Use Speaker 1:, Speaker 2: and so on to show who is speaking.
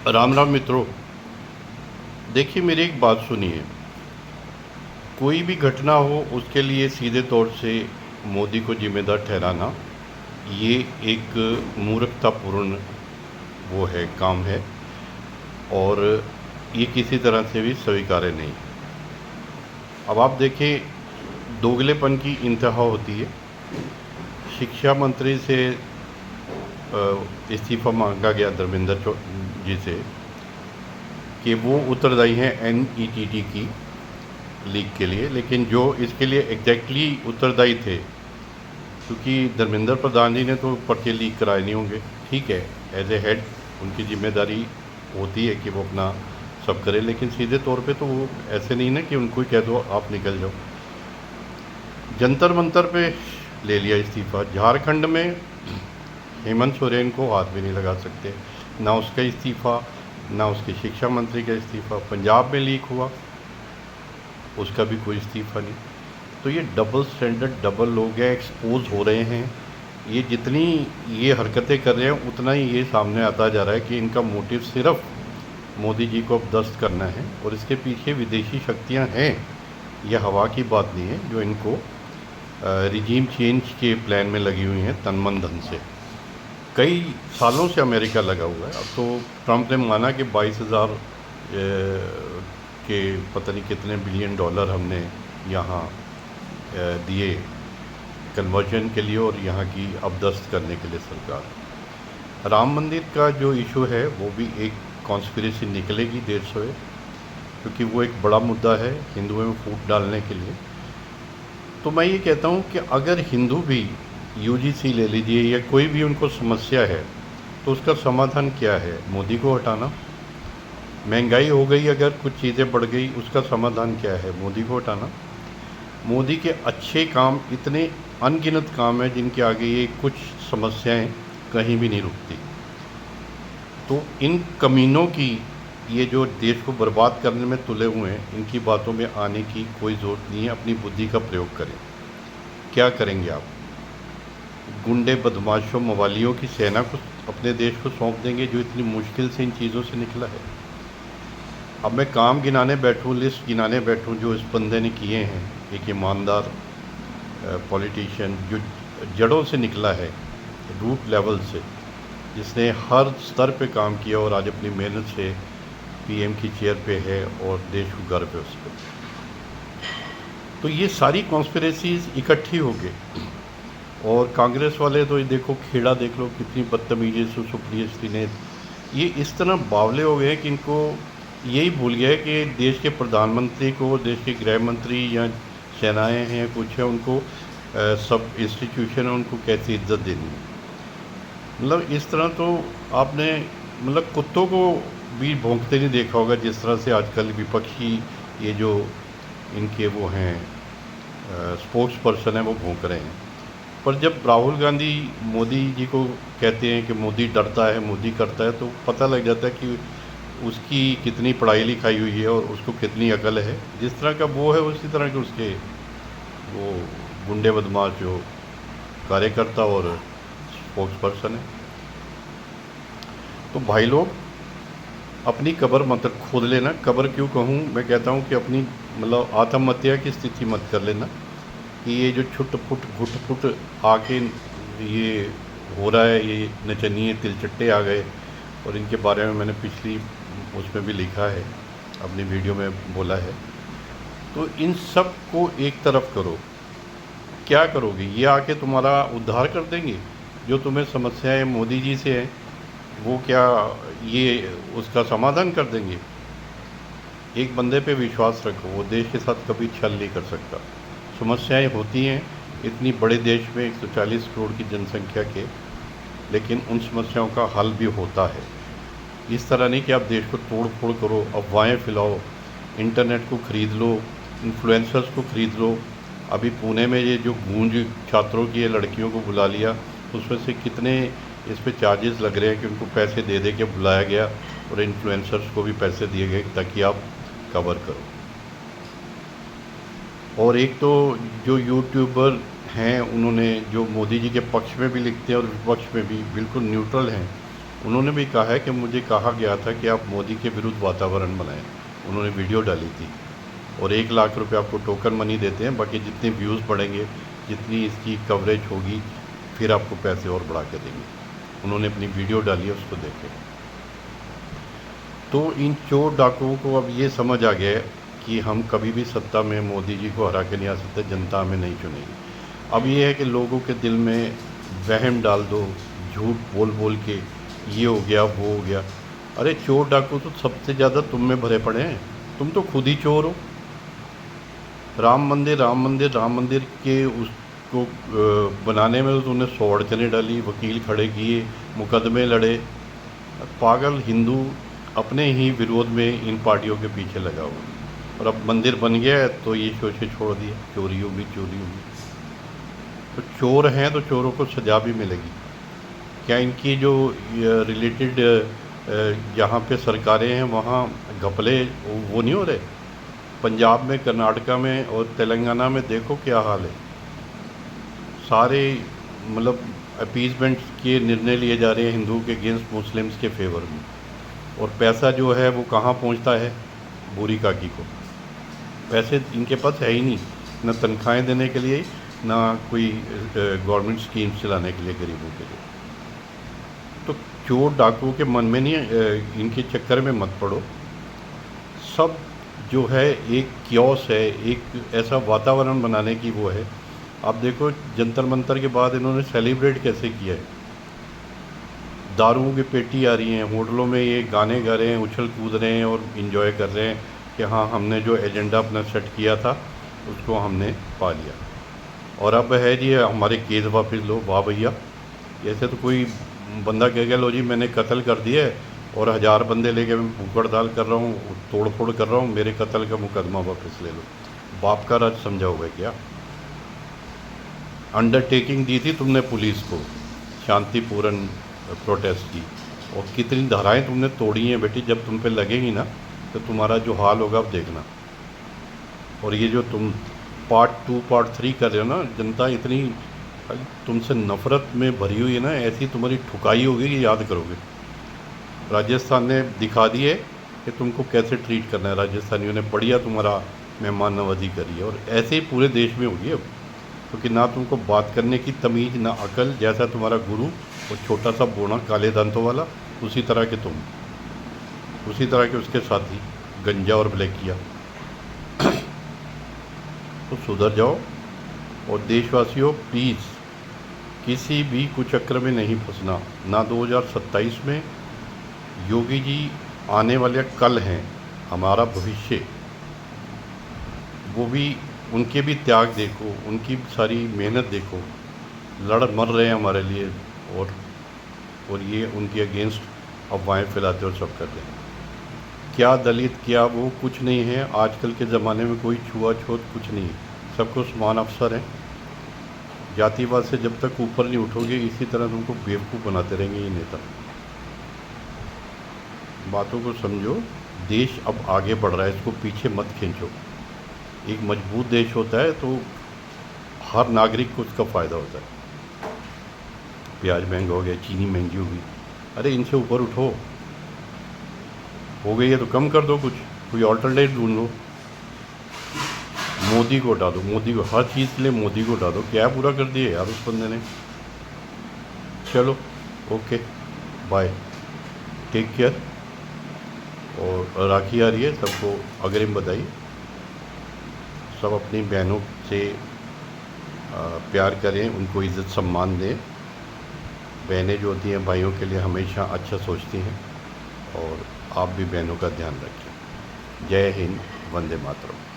Speaker 1: राम राम मित्रों। देखिए, मेरी एक बात सुनिए। कोई भी घटना हो उसके लिए सीधे तौर से मोदी को जिम्मेदार ठहराना ये एक मूर्खतापूर्ण वो है काम है, और ये किसी तरह से भी स्वीकार्य नहीं। अब आप देखें, दोगलेपन की इंतहा होती है। शिक्षा मंत्री से इस्तीफ़ा मांगा गया धर्मेंद्र जी से कि वो उत्तरदायी हैं NETT की लीक के लिए, लेकिन जो इसके लिए एग्जैक्टली उत्तरदायी थे, क्योंकि धर्मेंद्र प्रधान जी ने तो पर्चे लीक कराए नहीं होंगे, ठीक है, एज ए हेड उनकी जिम्मेदारी होती है कि वो अपना सब करें, लेकिन सीधे तौर पे तो वो ऐसे नहीं ना कि उनको ही कह दो आप निकल जाओ। जंतर मंतर पे ले लिया इस्तीफ़ा। झारखंड में हेमंत सोरेन को हाथ भी नहीं लगा सकते, ना उसका इस्तीफ़ा ना उसके शिक्षा मंत्री का इस्तीफ़ा। पंजाब में लीक हुआ, उसका भी कोई इस्तीफ़ा नहीं। तो ये डबल स्टैंडर्ड, डबल लोग हैं, एक्सपोज हो रहे हैं। ये जितनी ये हरकतें कर रहे हैं उतना ही ये सामने आता जा रहा है कि इनका मोटिव सिर्फ मोदी जी को अपदस्त करना है, और इसके पीछे विदेशी शक्तियां हैं। यह हवा की बात नहीं है जो इनको रिजीम चेंज के प्लान में लगी हुई हैं तन मन धन से। कई सालों से अमेरिका लगा हुआ है। अब तो ट्रंप ने माना कि 22,000 के पता नहीं कितने बिलियन डॉलर हमने यहाँ दिए कन्वर्जन के लिए और यहाँ की अपदस्त करने के लिए सरकार। राम मंदिर का जो इशू है वो भी एक कॉन्स्पिरेसी निकलेगी देर सोए, क्योंकि वो एक बड़ा मुद्दा है हिंदुओं में फूट डालने के लिए। तो मैं ये कहता हूँ कि अगर हिंदू भी UGC ले लीजिए या कोई भी उनको समस्या है, तो उसका समाधान क्या है? मोदी को हटाना। महंगाई हो गई, अगर कुछ चीज़ें बढ़ गई, उसका समाधान क्या है? मोदी को हटाना। मोदी के अच्छे काम, इतने अनगिनत काम हैं जिनके आगे ये कुछ समस्याएं कहीं भी नहीं रुकती। तो इन कमीनों की, ये जो देश को बर्बाद करने में तुले हुए हैं, इनकी बातों में आने की कोई ज़रूरत नहीं है। अपनी बुद्धि का प्रयोग करें। क्या करेंगे आप? गुंडे, बदमाशों, मवालियों की सेना को अपने देश को सौंप देंगे जो इतनी मुश्किल से इन चीज़ों से निकला है? अब मैं काम गिनाने बैठूं, लिस्ट गिनाने बैठूं जो इस बंदे ने किए हैं, एक ईमानदार पॉलिटिशियन जो जड़ों से निकला है, रूट लेवल से, जिसने हर स्तर पे काम किया और आज अपनी मेहनत से PM की चेयर पे है और देश को गर्व है उस पर। तो ये सारी कॉन्स्पिरेसीज इकट्ठी हो गई, और कांग्रेस वाले तो ये देखो, खेड़ा देख लो कितनी बदतमीजी से सुप्रिया श्री ने, ये इस तरह बावले हो गए कि इनको यही भूल गया है कि देश के प्रधानमंत्री को, देश के गृह मंत्री या सेनाएं हैं कुछ है, उनको सब इंस्टीट्यूशन है, उनको कैसी इज्जत देनी है। मतलब इस तरह तो आपने, मतलब कुत्तों को भी भौंकते नहीं देखा होगा जिस तरह से आजकल विपक्षी ये जो इनके वो हैं स्पोक्स पर्सन है वो भौंक रहे हैं। पर जब राहुल गांधी मोदी जी को कहते हैं कि मोदी डरता है, मोदी करता है, तो पता लग जाता है कि उसकी कितनी पढ़ाई लिखाई हुई है और उसको कितनी अकल है। जिस तरह का वो है उसी तरह के उसके वो गुंडे बदमाश जो कार्यकर्ता और स्पोक्स पर्सन है। तो भाई लोग, अपनी कब्र मत खोद लेना। कब्र क्यों कहूँ, मैं कहता हूँ कि अपनी मतलब आत्महत्या की स्थिति मत कर लेना कि ये जो छुट फुट घुट फुट आके ये हो रहा है, ये नचनिए तिलचट्टे आ गए, और इनके बारे में मैंने पिछली उसमें भी लिखा है, अपनी वीडियो में बोला है। तो इन सब को एक तरफ करो। क्या करोगे? ये आके तुम्हारा उद्धार कर देंगे? जो तुम्हें समस्याएं मोदी जी से हैं, वो क्या ये उसका समाधान कर देंगे? एक बंदे पे विश्वास रखो, वो देश के साथ कभी छल नहीं कर सकता। समस्याएं होती हैं इतनी बड़े देश में 140 करोड़ की जनसंख्या के, लेकिन उन समस्याओं का हल भी होता है। इस तरह नहीं कि आप देश को तोड़ फोड़ करो, अफवाहें फैलाओ, इंटरनेट को ख़रीद लो, इन्फ्लुएंसर्स को ख़रीद लो। अभी पुणे में ये जो गूंज छात्रों की, ये लड़कियों को बुला लिया, उसमें से कितने इस पे चार्जेस लग रहे हैं कि उनको पैसे दे दे के बुलाया गया, और इन्फ्लुएंसर्स को भी पैसे दिए गए ताकि आप कवर करो। और एक तो जो यूट्यूबर हैं, उन्होंने जो मोदी जी के पक्ष में भी लिखते हैं और विपक्ष में भी बिल्कुल न्यूट्रल हैं, उन्होंने भी कहा है कि मुझे कहा गया था कि आप मोदी के विरुद्ध वातावरण बनाएं। उन्होंने वीडियो डाली थी और 1 लाख रुपए आपको टोकन मनी देते हैं, बाकी जितने व्यूज़ बढ़ेंगे, जितनी इसकी कवरेज होगी, फिर आपको पैसे और बढ़ा के देंगे। उन्होंने अपनी वीडियो डाली है, उसको देखें। तो इन चोर डाकुओं को अब ये समझ आ गया है कि हम कभी भी सत्ता में मोदी जी को हरा के नहीं आ सकते, जनता हमें नहीं चुनेगी। अब ये है कि लोगों के दिल में वहम डाल दो, झूठ बोल बोल के ये हो गया वो हो गया। अरे चोर डाकू तो सबसे ज़्यादा तुम में भरे पड़े हैं, तुम तो खुद ही चोर हो। राम मंदिर राम मंदिर राम मंदिर के उसको बनाने में तो तुमने 100 अड़चनें डाली, वकील खड़े किए, मुकदमे लड़े। पागल हिंदू अपने ही विरोध में इन पार्टियों के पीछे लगा हुआ, और अब मंदिर बन गया है तो ये सोचे छोड़ दिया, चोरी होगी चोरी होगी। तो चोर हैं तो चोरों को सजा भी मिलेगी। क्या इनकी जो रिलेटेड जहाँ पे सरकारें हैं वहाँ घपले वो नहीं हो रहे? पंजाब में, कर्नाटका में और तेलंगाना में देखो क्या हाल है। सारे मतलब अपीजमेंट के निर्णय लिए जा रहे हैं हिंदुओं के अगेंस्ट मुस्लिम्स के फेवर में, और पैसा जो है वो कहाँ पहुँचता है? बूढ़ी काकी को। पैसे इनके पास है ही नहीं, ना तनख्वाहें देने के लिए, ना कोई गवर्नमेंट स्कीम्स चलाने के लिए गरीबों के लिए। तो चोर डाकुओं के मन में नहीं, इनके चक्कर में मत पड़ो। सब जो है एक क्योस है, एक ऐसा वातावरण बनाने की वो है। आप देखो जंतर मंतर के बाद इन्होंने सेलिब्रेट कैसे किया है। दारुओं की पेटी आ रही हैं, होटलों में ये गाने गा रहे हैं, उछल कूद रहे हैं और इन्जॉय कर रहे हैं कि हाँ हमने जो एजेंडा अपना सेट किया था उसको हमने पा लिया। और अब है जी हमारे केस वापस लो। वाह भैया, ऐसे तो कोई बंदा कहेगा लो जी मैंने कत्ल कर दिया है और 1000 बंदे लेके मैं भूख हड़ताल कर रहा हूँ, तोड़ फोड़ कर रहा हूँ, मेरे कत्ल का मुकदमा वापस ले लो। बाप का राज समझा होगा क्या? अंडरटेकिंग दी थी तुमने पुलिस को शांतिपूर्ण प्रोटेस्ट की, और कितनी धाराएं तुमने तोड़ी हैं बेटी। जब तुम पे लगेगी ना तो तुम्हारा जो हाल होगा अब देखना। और ये जो तुम पार्ट 2 पार्ट 3 कर रहे हो ना, जनता इतनी तुमसे नफ़रत में भरी हुई है ना, ऐसी तुम्हारी ठुकाई होगी कि याद करोगे। राजस्थान ने दिखा दिए कि तुमको कैसे ट्रीट करना है। राजस्थानियों ने बढ़िया तुम्हारा मेहमान नवाजी करी है, और ऐसे ही पूरे देश में होगी अब, क्योंकि ना तुमको बात करने की तमीज़ ना अकल। जैसा तुम्हारा गुरु वो छोटा सा बोना काले दांतों वाला, उसी तरह के तुम, उसी तरह के उसके साथी गंजा और ब्लैकिया। तो सुधर जाओ। और देशवासियों प्लीज़ किसी भी कुचक्र में नहीं फंसना। ना 2027 में, योगी जी आने वाले कल हैं, हमारा भविष्य। वो भी, उनके भी त्याग देखो, उनकी सारी मेहनत देखो, लड़ मर रहे हैं हमारे लिए, और ये उनके अगेंस्ट अफवाहें फैलाते और सब करते हैं। क्या दलित क्या वो कुछ नहीं है। आजकल के ज़माने में कोई छुआछूत कुछ नहीं है, सबको समान अवसर हैं। जातिवाद से जब तक ऊपर नहीं उठोगे इसी तरह तुमको बेवकूफ़ बनाते रहेंगे ये नेता। बातों को समझो। देश अब आगे बढ़ रहा है, इसको पीछे मत खींचो। एक मजबूत देश होता है तो हर नागरिक को उसका फ़ायदा होता है। प्याज महंगा हो गया, चीनी महंगी हो गई, अरे इनसे ऊपर उठो। हो गई है तो कम कर दो, कुछ कोई ऑल्टरनेट ढूंढ लो। मोदी को हटा दो, मोदी को, हर चीज़ के लिए मोदी को हटा दो। क्या पूरा कर दिए यार उस बंदे ने। चलो ओके बाय, टेक केयर। और राखी आ रही है, सबको अग्रिम बधाई। सब अपनी बहनों से प्यार करें, उनको इज़्ज़त सम्मान दें। बहनें जो होती हैं भाइयों के लिए हमेशा अच्छा सोचती हैं, और आप भी बहनों का ध्यान रखें। जय हिंद, वंदे मातरम।